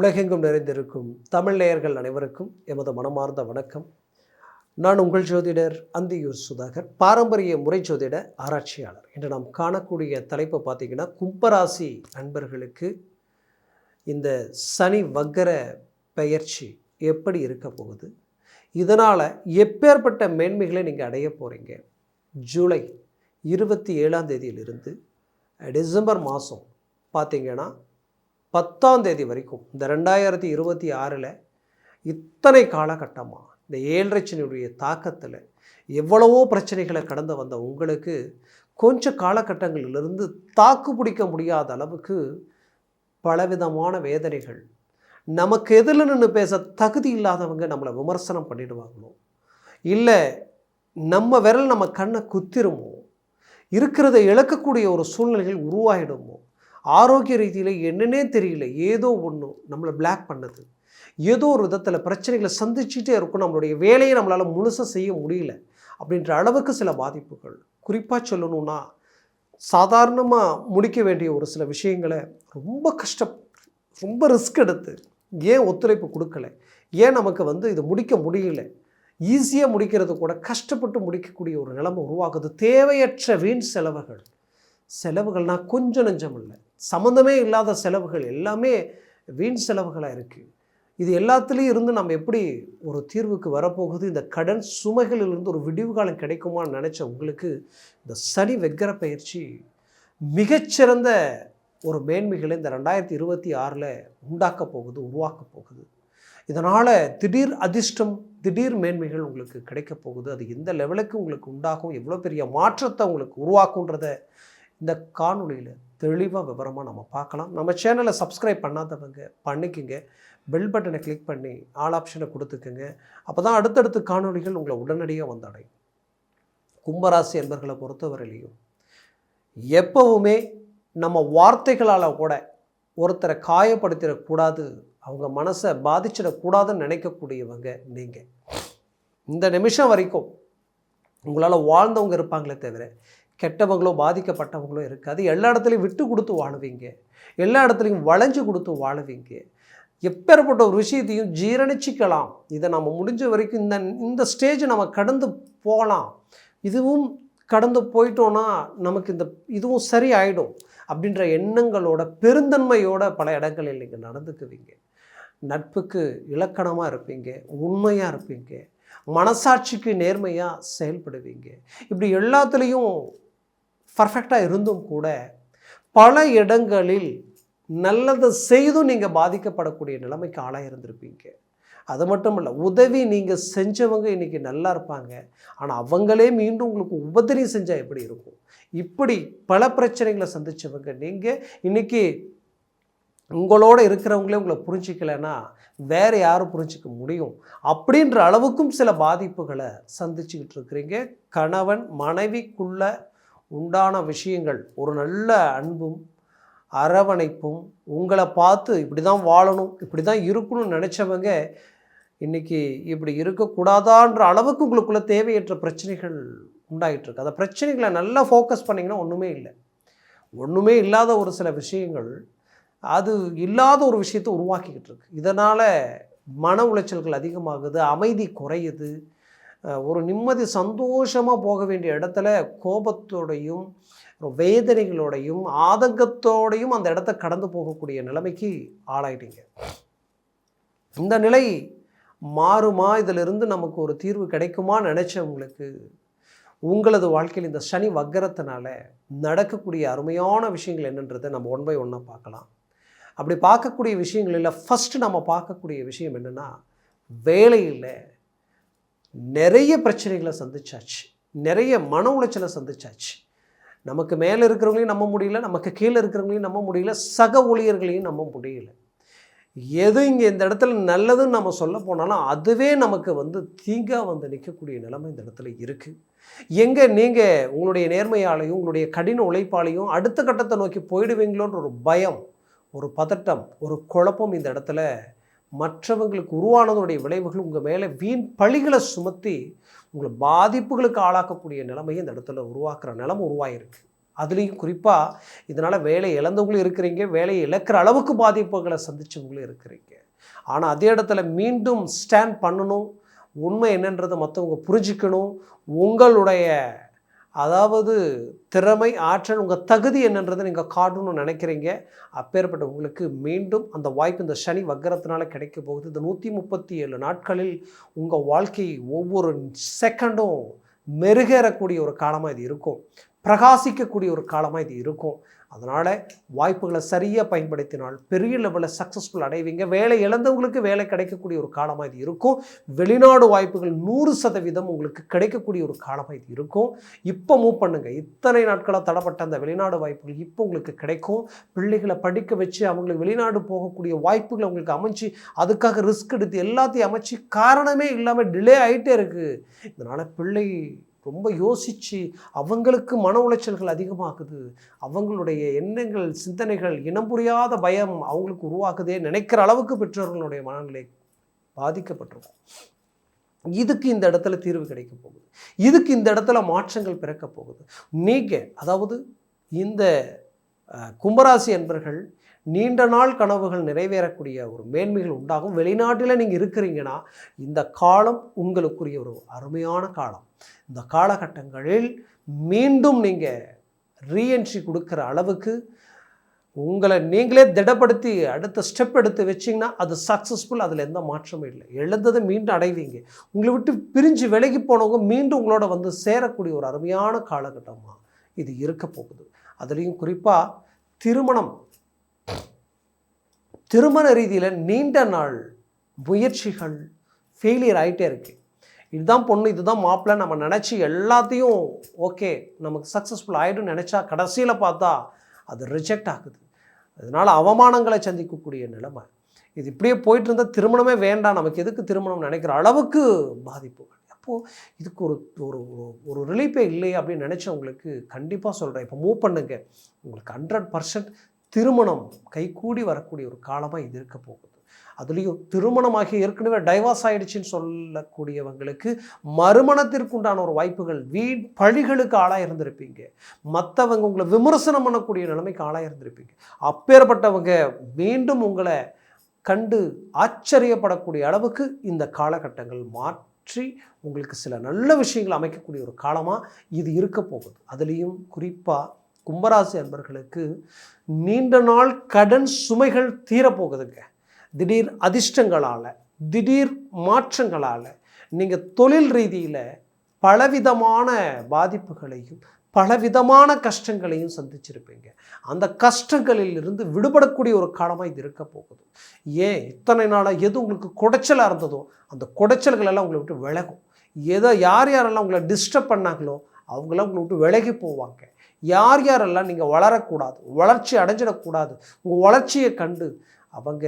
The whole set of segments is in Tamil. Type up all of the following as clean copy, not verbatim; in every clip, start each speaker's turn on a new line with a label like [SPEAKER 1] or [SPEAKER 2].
[SPEAKER 1] உலகெங்கும் நிறைந்திருக்கும் தமிழ் நேயர்கள் அனைவருக்கும் எமது மனமார்ந்த வணக்கம். நான் உங்கள் ஜோதிடர் அந்தியூர் சுதாகர், பாரம்பரிய முறை ஜோதிட ஆராய்ச்சியாளர். இன்று நாம் காணக்கூடிய தலைப்பு பார்த்திங்கன்னா, கும்பராசி அன்பர்களுக்கு இந்த சனி வக்கர பெயர்ச்சி எப்படி இருக்க போகுது, இதனால் எப்பேற்பட்ட மேன்மைகளை நீங்கள் அடைய போகிறீங்க. ஜூலை 27ஆம் தேதியிலிருந்து டிசம்பர் மாதம் பார்த்திங்கன்னா 10ஆம் தேதி வரைக்கும் இந்த 2026 இத்தனை காலகட்டமாக இந்த 7.5 சனியுடைய தாக்கத்தில் எவ்வளவோ பிரச்சனைகளை கடந்து வந்த உங்களுக்கு கொஞ்சம் காலகட்டங்களிலிருந்து தாக்கு பிடிக்க முடியாத அளவுக்கு பலவிதமான வேதனைகள், நமக்கு எதில் நின்று பேச தகுதி இல்லாதவங்க நம்மளை விமர்சனம் பண்ணிடுவாங்களோ, இல்லை நம்ம விரல் நம்ம கண்ணை குத்திருமோ, இருக்கிறத இழக்கக்கூடிய ஒரு சூழ்நிலைகள் உருவாகிடுமோ, ஆரோக்கிய ரீதியில் என்னன்னே தெரியல, ஏதோ ஒன்று நம்மளை பிளாக் பண்ணுது, ஏதோ ஒரு விதத்தில் பிரச்சனைகளை சந்திச்சுட்டே இருக்கும், நம்மளுடைய வேலையை நம்மளால் முழுசாக செய்ய முடியல அப்படின்ற அளவுக்கு சில பாதிப்புகள். குறிப்பாக சொல்லணும்னா, சாதாரணமாக முடிக்க வேண்டிய ஒரு சில விஷயங்களை ரொம்ப ரிஸ்க் எடுத்து ஏன் ஒத்துழைப்பு கொடுக்கல, ஏன் நமக்கு இது முடிக்க முடியல, ஈஸியாக முடிக்கிறது கூட கஷ்டப்பட்டு முடிக்கக்கூடிய ஒரு நிலைமை உருவாகுது. தேவையற்ற வீண் செலவுகள்னால் கொஞ்சம் நெஞ்சம் இல்லை, சம்மந்தமே இல்லாத செலவுகள் எல்லாமே வீண் செலவுகளாக இருக்குது. இது எல்லாத்துலேயும் இருந்து நம்ம எப்படி ஒரு தீர்வுக்கு வரப்போகுது, இந்த கடன் சுமைகளிலிருந்து ஒரு விடிவு காலம் கிடைக்குமான்னு நினச்ச உங்களுக்கு இந்த சனி வக்கர பயிற்சி மிகச்சிறந்த ஒரு மேன்மைகளை இந்த 2026 உண்டாக்க போகுது, உருவாக்க போகுது. இதனால் திடீர் அதிர்ஷ்டம், திடீர் மேன்மைகள் உங்களுக்கு கிடைக்க போகுது. அது எந்த லெவலுக்கு உங்களுக்கு உண்டாகும், எவ்வளோ பெரிய மாற்றத்தை உங்களுக்கு உருவாக்குன்றத இந்த காணொலியில் தெளிவாக விவரமாக நம்ம பார்க்கலாம். நம்ம சேனலை சப்ஸ்கிரைப் பண்ணாதவங்க பண்ணிக்கோங்க, பெல் பட்டனை கிளிக் பண்ணி ஆல் ஆப்ஷனை கொடுத்துக்குங்க. அப்போ தான் அடுத்தடுத்து காணொலிகள் உங்களை உடனடியாக வந்தடையும். கும்பராசி என்பர்களை பொறுத்தவரையிலையும் எப்பவுமே நம்ம வார்த்தைகளால் கூட ஒருத்தரை காயப்படுத்திடக்கூடாது, அவங்க மனசை பாதிச்சிடக்கூடாதுன்னு நினைக்கக்கூடியவங்க நீங்கள். இந்த நிமிஷம் வரைக்கும் உங்களால் வாழ்ந்தவங்க இருப்பாங்களே தவிர கெட்டவங்களோ பாதிக்கப்பட்டவங்களோ இருக்காது. எல்லா இடத்துலையும் விட்டு கொடுத்து வாழுவீங்க, எல்லா இடத்துலையும் வளைஞ்சு கொடுத்து வாழுவீங்க. எப்பேற்பட்ட ஒரு விஷயத்தையும் ஜீரணிச்சிக்கலாம். இதை நம்ம முடிஞ்ச வரைக்கும் இந்த ஸ்டேஜ் நம்ம கடந்து போகலாம், இதுவும் கடந்து போயிட்டோன்னா நமக்கு இதுவும் சரி ஆகிடும் அப்படின்ற எண்ணங்களோட பெருந்தன்மையோட பல இடங்களில் நீங்கள் நடந்துக்குவீங்க. நட்புக்கு இலக்கணமாக இருப்பீங்க, உண்மையாக இருப்பீங்க, மனசாட்சிக்கு நேர்மையாக செயல்படுவீங்க. இப்படி எல்லாத்துலேயும் பர்ஃபெக்டாக இருந்தும் கூட பல இடங்களில் நல்லதை செய்தும் நீங்கள் பாதிக்கப்படக்கூடிய நிலைமைக்கு ஆளாக இருந்திருப்பீங்க. அது மட்டும் இல்லை, உதவி நீங்கள் செஞ்சவங்க இன்றைக்கி நல்லா இருப்பாங்க, ஆனால் அவங்களே மீண்டும் உங்களுக்கு உபத்திரம் செஞ்சால் எப்படி இருக்கும், இப்படி பல பிரச்சனைகளை சந்தித்தவங்க நீங்கள். இன்றைக்கி உங்களோட இருக்கிறவங்களே உங்களை புரிஞ்சிக்கலைன்னா வேறு யாரும் புரிஞ்சிக்க முடியும் அப்படின்ற அளவுக்கும் சில பாதிப்புகளை சந்திச்சுக்கிட்டு இருக்கிறீங்க. கணவன் மனைவிக்குள்ள உண்டான விஷயங்கள், ஒரு நல்ல அன்பும் அரவணைப்பும், உங்களை பார்த்து இப்படி தான் வாழணும், இப்படி தான் இருக்கணும்னு நினச்சவங்க இன்றைக்கி இப்படி இருக்கக்கூடாதான்ற அளவுக்கு உங்களுக்குள்ள தேவையற்ற பிரச்சனைகள் உண்டாகிட்டுருக்கு. அந்த பிரச்சனைகளை நல்லா ஃபோக்கஸ் பண்ணிங்கன்னா ஒன்றுமே இல்லாத ஒரு சில விஷயங்கள் அது இல்லாத ஒரு விஷயத்தை உருவாக்கிக்கிட்டு இருக்கு. இதனால் மன உளைச்சல்கள் அதிகமாகுது, அமைதி குறையுது, ஒரு நிம்மதி சந்தோஷமாக போக வேண்டிய இடத்துல கோபத்தோடையும் வேதனைகளோடையும் ஆதங்கத்தோடையும் அந்த இடத்த கடந்து போகக்கூடிய நிலைமைக்கு ஆளாயிட்டீங்க. இந்த நிலை மாறுமா, இதிலிருந்து நமக்கு ஒரு தீர்வு கிடைக்குமா நினச்சவங்களுக்கு உங்களது வாழ்க்கையில் இந்த சனி வக்கரத்தினால நடக்கக்கூடிய அருமையான விஷயங்கள் என்னன்றதை நம்ம 1 by 1 பார்க்கலாம். அப்படி பார்க்கக்கூடிய விஷயங்களில் ஃபஸ்ட்டு நம்ம பார்க்கக்கூடிய விஷயம் என்னென்னா, வேலையில் நிறைய பிரச்சனைகளை சந்திச்சாச்சு, நிறைய மன உளைச்சலை சந்திச்சாச்சு. நமக்கு மேலே இருக்கிறவங்களையும் நம்ப முடியல, நமக்கு கீழே இருக்கிறவங்களையும் நம்ப முடியல, சக ஊழியர்களையும் நம்ப முடியல. எது இங்கே இந்த இடத்துல நல்லதுன்னு நம்ம சொல்ல போனாலும் அதுவே நமக்கு தீங்காக நிற்கக்கூடிய நிலைமை இந்த இடத்துல இருக்குது. எங்கே நீங்கள் உங்களுடைய நேர்மையாலையும் உங்களுடைய கடின உழைப்பாலையும் அடுத்த கட்டத்தை நோக்கி போயிடுவீங்களோன்ற ஒரு பயம், ஒரு பதட்டம், ஒரு குழப்பம் இந்த இடத்துல மற்றவங்களுக்கு உருவானதனுடைய விளைவுகள் உங்கள் மேலே வீண் பழிகளை சுமத்தி உங்களை பாதிப்புகளுக்கு ஆளாக்கக்கூடிய நிலைமையை இந்த இடத்துல உருவாக்குற நிலைமை உருவாகிருக்கு. அதுலேயும் குறிப்பாக இதனால் வேலை இழந்தவங்களும் இருக்கிறீங்க, வேலையை இழக்கிற அளவுக்கு பாதிப்புகளை சந்தித்தவங்களும் இருக்கிறீங்க. ஆனால் அதே இடத்துல மீண்டும் ஸ்டாண்ட் பண்ணணும், உண்மை என்னன்றதை மற்றவங்க புரிஞ்சிக்கணும், உங்களுடைய அதாவது திறமை, ஆற்றல், உங்கள் தகுதி என்னன்றதை நீங்கள் காட்டணும்னு நினைக்கிறீங்க. அப்பேற்பட்ட உங்களுக்கு மீண்டும் அந்த வாய்ப்பு இந்த சனி வக்கரத்தினால கிடைக்க போகுது. இந்த 137 நாட்களில் உங்கள் வாழ்க்கை ஒவ்வொரு செகண்டும் மெருகேறக்கூடிய ஒரு காலமாக இது இருக்கும், பிரகாசிக்கக்கூடிய ஒரு காலமாக இது இருக்கும். அதனால் வாய்ப்புகளை சரியாக பயன்படுத்தினால் பெரிய லெவலில் சக்ஸஸ்ஃபுல் அடைவீங்க. வேலை இழந்தவங்களுக்கு வேலை கிடைக்கக்கூடிய ஒரு காலமாக இது இருக்கும். வெளிநாடு வாய்ப்புகள் 100% உங்களுக்கு கிடைக்கக்கூடிய ஒரு காலமாக இது இருக்கும். இப்போ மூவ் பண்ணுங்கள். இத்தனை நாட்களாக தடப்பட்ட அந்த வெளிநாடு வாய்ப்புகள் இப்போ உங்களுக்கு கிடைக்கும். பிள்ளைகளை படிக்க வச்சு அவங்களுக்கு வெளிநாடு போகக்கூடிய வாய்ப்புகளை உங்களுக்கு அமைச்சு அதுக்காக ரிஸ்க் எடுத்து எல்லாத்தையும் அமைச்சு காரணமே இல்லாமல் டிலே ஆகிட்டே இருக்குது. இதனால் பிள்ளை ரொம்ப யோசித்து அவங்களுக்கு மன உளைச்சல்கள் அதிகமாகுது, அவங்களுடைய எண்ணங்கள், சிந்தனைகள், இனம் புரியாத பயம் அவங்களுக்கு உருவாக்குதே நினைக்கிற அளவுக்கு பெற்றோர்களுடைய மனநிலை பாதிக்கப்பட்டிருக்கும். இதுக்கு இந்த இடத்துல தீர்வு கிடைக்க போகுது, இதுக்கு இந்த இடத்துல மாற்றங்கள் பிறக்க போகுது. நீங்கள் அதாவது இந்த கும்பராசி என்பர்கள் நீண்ட நாள் கனவுகள் நிறைவேறக்கூடிய ஒரு மேன்மைகள் உண்டாகும். வெளிநாட்டில் நீங்கள் இருக்கிறீங்கன்னா இந்த காலம் உங்களுக்குரிய ஒரு அருமையான காலம். இந்த காலகட்டங்களில் மீண்டும் நீங்கள் ரீஎன்ட்ரி கொடுக்குற அளவுக்கு உங்களை நீங்களே திடப்படுத்தி அடுத்த ஸ்டெப் எடுத்து வச்சிங்கன்னா அது சக்ஸஸ்ஃபுல். அதில் எந்த மாற்றமும் இல்லை. எழுந்ததை மீண்டும் அடைவீங்க. உங்களை விட்டு பிரிஞ்சு விலகி போனவங்க மீண்டும் உங்களோட வந்து சேரக்கூடிய ஒரு அருமையான காலகட்டமாக இது இருக்க போகுது. அதுலேயும் குறிப்பாக திருமண ரீதியில் நீண்ட நாள் முயற்சிகள் ஃபெயிலியர் ஆகிட்டே இருக்குது. இதுதான் பொண்ணு, இதுதான் மாப்பிள்ளை நம்ம நினச்சி எல்லாத்தையும் ஓகே நமக்கு சக்ஸஸ்ஃபுல் ஆகிடும் நினச்சா கடைசியில் பார்த்தா அது ரிஜெக்ட் ஆகுது. அதனால் அவமானங்களை சந்திக்கக்கூடிய நிலைமை. இது இப்படியே போயிட்டு இருந்தால் திருமணமே வேண்டாம், நமக்கு எதுக்கு திருமணம் நினைக்கிற அளவுக்கு பாதிப்புகள். அப்போது இதுக்கு ஒரு ஒரு ரிலீஃபே இல்லையே அப்படின்னு நினச்சவங்களுக்கு கண்டிப்பாக சொல்கிறேன், இப்போ மூவ் பண்ணுங்க. உங்களுக்கு 100% திருமணம் கைகூடி வரக்கூடிய ஒரு காலமாக இது இருக்க போகுது. அதுலேயும் திருமணமாகி ஏற்கனவே டைவர்ஸ் ஆகிடுச்சின்னு சொல்லக்கூடியவங்களுக்கு மறுமணத்திற்குண்டான ஒரு வாய்ப்புகள், பழிகளுக்கு ஆளாக இருந்திருப்பீங்க, மற்றவங்க உங்களை விமர்சனம் பண்ணக்கூடிய நிலைமைக்கு ஆளாக இருந்திருப்பீங்க. அப்பேற்பட்டவங்க மீண்டும் உங்களை கண்டு ஆச்சரியப்படக்கூடிய அளவுக்கு இந்த காலகட்டங்கள் மாற்றி உங்களுக்கு சில நல்ல விஷயங்கள் அமைக்கக்கூடிய ஒரு காலமாக இது இருக்க போகுது. அதுலேயும் குறிப்பாக கும்பராசி அன்பர்களுக்கு நீண்ட நாள் கடன் சுமைகள் தீரப்போகுதுங்க. திடீர் அதிர்ஷ்டங்களால், திடீர் மாற்றங்களால் நீங்கள் தொழில் ரீதியில் பலவிதமான பாதிப்புகளையும் பலவிதமான கஷ்டங்களையும் சந்திச்சிருப்பீங்க. அந்த கஷ்டங்களில் இருந்து விடுபடக்கூடிய ஒரு காலமாக இது இருக்க போகுது. ஏன் இத்தனை நாளாக எது உங்களுக்கு குடைச்சலாக இருந்ததோ அந்த குடைச்சல்கள் எல்லாம் உங்களை விட்டு விலகும். யாரெல்லாம் உங்களை டிஸ்டர்ப் பண்ணாங்களோ அவங்களாம் உங்களை விட்டு விலகி போவாங்க. யாரெல்லாம் நீங்கள் வளரக்கூடாது, வளர்ச்சி அடைஞ்சிடக்கூடாது, உங்கள் வளர்ச்சியை கண்டு அவங்க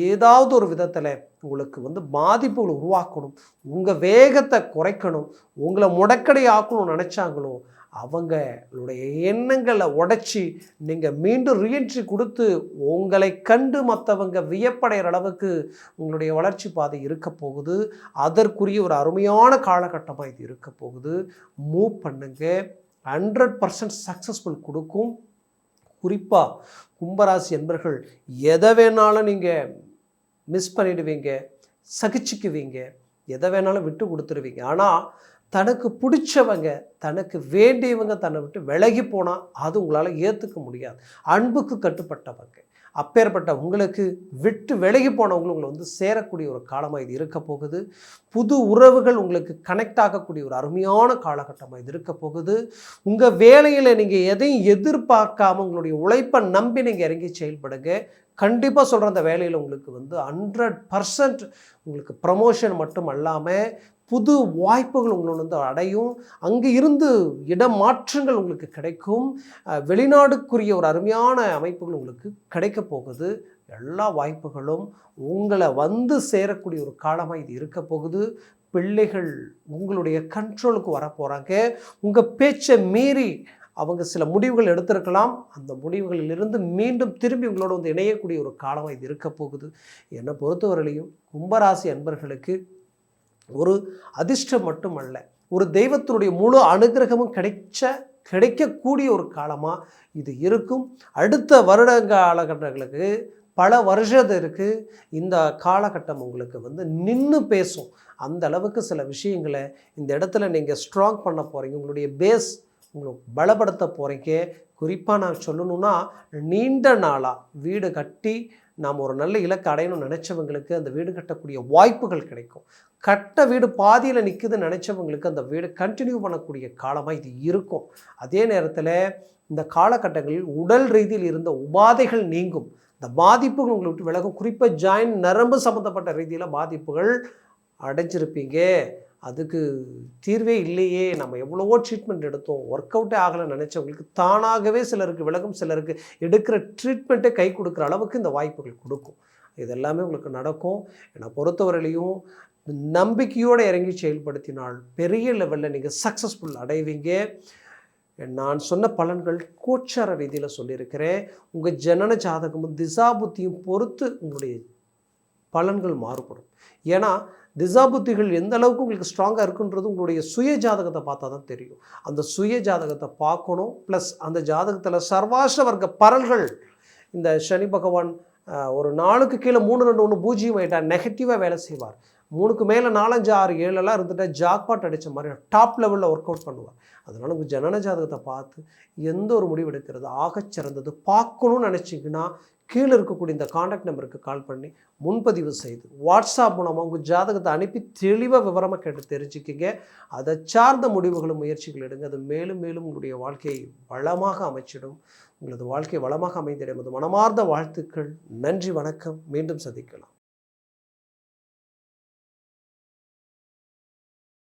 [SPEAKER 1] ஏதாவது ஒரு விதத்தில் உங்களுக்கு வந்து பாதிப்புகளை உருவாக்கணும், உங்கள் வேகத்தை குறைக்கணும், உங்களை முடக்கடை ஆக்கணும்னு நினச்சாங்களோ அவங்களுடைய எண்ணங்களை உடைச்சி நீங்கள் மீண்டும் ரீஎன்ட்ரி கொடுத்து உங்களை கண்டு மற்றவங்க வியப்படைகிற அளவுக்கு உங்களுடைய வளர்ச்சி பாதை இருக்க போகுது. அதற்குரிய ஒரு அருமையான காலகட்டமாக இது இருக்க போகுது. மூவ் பண்ணுங்க. 100% சக்ஸஸ்ஃபுல் கொடுக்கும். குறிப்பாக கும்பராசி என்பர்கள் எதை வேணாலும் நீங்கள் மிஸ் பண்ணிடுவீங்க, சகிச்சுக்குவீங்க, எதை வேணாலும் விட்டு கொடுத்துருவீங்க. ஆனால் தனக்கு பிடிச்சவங்க, தனக்கு வேண்டியவங்க தன்னை விட்டு விலகி போனால் அது உங்களால் ஏற்றுக்க முடியாது. அன்புக்கு கட்டுப்பட்டவங்க, அப்பேற்பட்ட உங்களுக்கு விட்டு விலகி போனவங்களும் உங்களை வந்து சேரக்கூடிய ஒரு காலமாக இது இருக்க போகுது. புது உறவுகள் உங்களுக்கு கனெக்ட் ஆகக்கூடிய ஒரு அருமையான காலகட்டமாக இது இருக்க போகுது. உங்கள் வேலையில் நீங்கள் எதையும் எதிர்பார்க்காம உங்களுடைய உழைப்பை நம்பி நீங்கள் இறங்கி செயல்படுங்க. கண்டிப்பாக சொல்கிற அந்த வேலையில் உங்களுக்கு வந்து 100% உங்களுக்கு ப்ரமோஷன் மட்டும் அல்லாமல் புது வாய்ப்புகள் உங்களோட வந்து அடையும். அங்கே இருந்து இடமாற்றங்கள் உங்களுக்கு கிடைக்கும். வெளிநாடுக்குரிய ஒரு அருமையான அமைப்புகள் உங்களுக்கு கிடைக்க போகுது. எல்லா வாய்ப்புகளும் உங்களை வந்து சேரக்கூடிய ஒரு காலமாக இது இருக்க போகுது. பிள்ளைகள் உங்களுடைய கண்ட்ரோலுக்கு வரப்போகிறாங்க. உங்கள் பேச்சை மீறி அவங்க சில முடிவுகள் எடுத்திருக்கலாம். அந்த முடிவுகளிலிருந்து மீண்டும் திரும்பி உங்களோட வந்து இணையக்கூடிய ஒரு காலமாக இது இருக்க போகுது. என்னை பொறுத்தவரையிலையும் கும்பராசி அன்பர்களுக்கு ஒரு அதிர்ஷ்டம் மட்டுமல்ல, ஒரு தெய்வத்தினுடைய முழு அனுகிரகமும் கிடைச்ச கிடைக்கக்கூடிய ஒரு காலமாக இது இருக்கும். அடுத்த வருட காலகட்டங்களுக்கு பல வருஷத்திற்கு இந்த காலகட்டம் உங்களுக்கு வந்து நின்று பேசும். அந்த அளவுக்கு சில விஷயங்களை இந்த இடத்துல நீங்கள் ஸ்ட்ராங் பண்ண போகிறீங்க. உங்களுடைய பேஸ் உங்களுக்கு பலப்படுத்த போகிறீங்க. குறிப்பாக நான் சொல்லணுன்னா, நீண்ட நாளாக வீடு கட்டி நாம் ஒரு நல்ல இலக்கு அடையணும்னு நினச்சவங்களுக்கு அந்த வீடு கட்டக்கூடிய வாய்ப்புகள் கிடைக்கும். கட்ட வீடு பாதியில் நிற்குதுன்னு நினச்சவங்களுக்கு அந்த வீடு கண்டினியூ பண்ணக்கூடிய காலமாக இது இருக்கும். அதே நேரத்தில் இந்த காலகட்டங்களில் உடல் ரீதியில் இருந்த உபாதைகள் நீங்கும். இந்த பாதிப்புகள் உங்களை விட்டு விலகும். குறிப்பாக ஜாயின் நரம்பு சம்மந்தப்பட்ட ரீதியில் பாதிப்புகள் அடைஞ்சிருப்பீங்க. அதுக்கு தீர்வே இல்லையே, நம்ம எவ்வளவோ ட்ரீட்மெண்ட் எடுத்தோம், ஒர்க் அவுட்டே ஆகலைன்னு நினச்சவங்களுக்கு தானாகவே சிலருக்கு விலகும், சிலருக்கு எடுக்கிற ட்ரீட்மெண்ட்டே கை கொடுக்குற அளவுக்கு இந்த வாய்ப்புகள் கொடுக்கும். இது எல்லாமே உங்களுக்கு நடக்கும். என்னை பொறுத்தவரையிலையும் நம்பிக்கையோடு இறங்கி செயல்படுத்தினால் பெரிய லெவலில் நீங்கள் சக்ஸஸ்ஃபுல் அடைவீங்க. நான் சொன்ன பலன்கள் கோச்சார ரீதியில் சொல்லியிருக்கிறேன். உங்கள் ஜனன ஜாதகமும் திசாபுத்தியும் பொறுத்து உங்களுடைய பலன்கள் மாறுபடும். ஏன்னா திசாபுத்திகள் எந்த அளவுக்கு உங்களுக்கு ஸ்ட்ராங்காக இருக்குன்றது உங்களுடைய சுய ஜாதகத்தை பார்த்தா தான் தெரியும். அந்த சுய ஜாதகத்தை பார்க்கணும். ப்ளஸ் அந்த ஜாதகத்தில் சர்வாஷ்ட வர்க்க பலன்கள், இந்த சனி பகவான் ஒரு 4க்கு கீழே 3 2 1 பூஜ்ஜியம் ஆகிட்டால் நெகட்டிவாக வேலை செய்வார். 3க்கு மேலே 4 5 6 7 இருந்துட்டால் ஜாக்பாட் அடித்த மாதிரி டாப் லெவலில் ஒர்க் அவுட் பண்ணுவார். அதனால் உங்கள் ஜனன ஜாதகத்தை பார்த்து எந்த ஒரு முடிவு எடுக்கிறது ஆகச்சிறந்தது. பார்க்கணுன்னு நினச்சிங்கன்னா கீழே இருக்கக்கூடிய இந்த காண்டாக்ட் நம்பருக்கு கால் பண்ணி முன்பதிவு செய்து வாட்ஸ்அப் மூலமாக உங்கள் ஜாதகத்தை அனுப்பி தெளிவாக விவரமாக கேட்டு தெரிஞ்சுக்கிங்க. அதை சார்ந்த முடிவுகளும் முயற்சிகள் எடுங்க. அது மேலும் மேலும் உங்களுடைய வாழ்க்கையை வளமாக அமைச்சிடும். உங்களது வாழ்க்கை வளமாக அமைந்திடும். மனமார்ந்த வாழ்த்துக்கள். நன்றி, வணக்கம். மீண்டும் சந்திக்கலாம்.